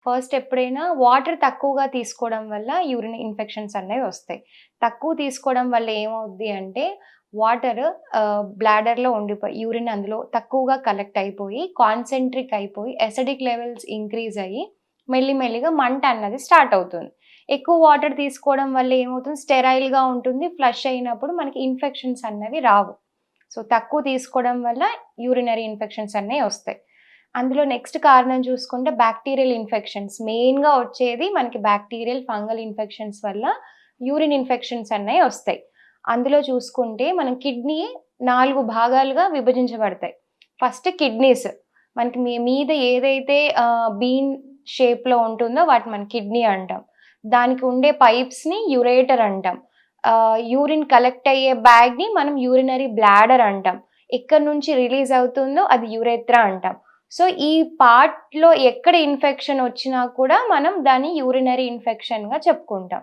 First ఎప్పుడైనా water తక్కువగా తీసుకోవడం వల్ల యూరిన్ ఇన్ఫెక్షన్స్ అనేవి వస్తాయి. తక్కువ తీసుకోవడం వల్ల ఏమవుద్ది అంటే వాటర్ బ్లాడర్‌లో ఉండిపోయి యూరిన్ అందులో తక్కువగా కలెక్ట్ అయిపోయి, కాన్సంట్రిక్ అయిపోయి, అసిడిక్ లెవెల్స్ ఇంక్రీజ్ అయ్యి మెల్లిమెల్లిగా మంట అన్నది స్టార్ట్ అవుతుంది. ఎక్కువ వాటర్ తీసుకోవడం వల్ల ఏమవుతుంది స్టెరైల్‌గా ఉంటుంది. ఫ్లష్ అయినప్పుడు మనకి ఇన్ఫెక్షన్స్ అన్నవి రావు. సో, తక్కువ తీసుకోవడం వల్ల యూరినరీ ఇన్ఫెక్షన్స్ అనేవి వస్తాయి. అందులో నెక్స్ట్ కారణం చూసుకుంటే బాక్టీరియల్ ఇన్ఫెక్షన్స్. మెయిన్‌గా వచ్చేది మనకి బాక్టీరియల్, ఫంగల్ ఇన్ఫెక్షన్స్ వల్ల యూరిన్ ఇన్ఫెక్షన్స్ అనేవి వస్తాయి. అందులో చూసుకుంటే మనం కిడ్నీ 4 భాగాలుగా విభజించబడతాయి. First kidneys. మనకి మీద ఏదైతే బీన్ షేప్‌లో ఉంటుందో వాటిని మనం కిడ్నీ అంటాం. దానికి ఉండే పైప్స్‌ని యురేటర్ అంటాం. యూరిన్ కలెక్ట్ అయ్యే బ్యాగ్‌ని మనం యూరినరీ బ్లాడర్ అంటాం. ఎక్కడి నుంచి రిలీజ్ అవుతుందో అది యురేత్రా అంటాం. సో, ఈ పార్ట్‌లో ఎక్కడ ఇన్ఫెక్షన్ వచ్చినా కూడా మనం దాన్ని యూరినరీ ఇన్ఫెక్షన్‌గా చెప్పుకుంటాం.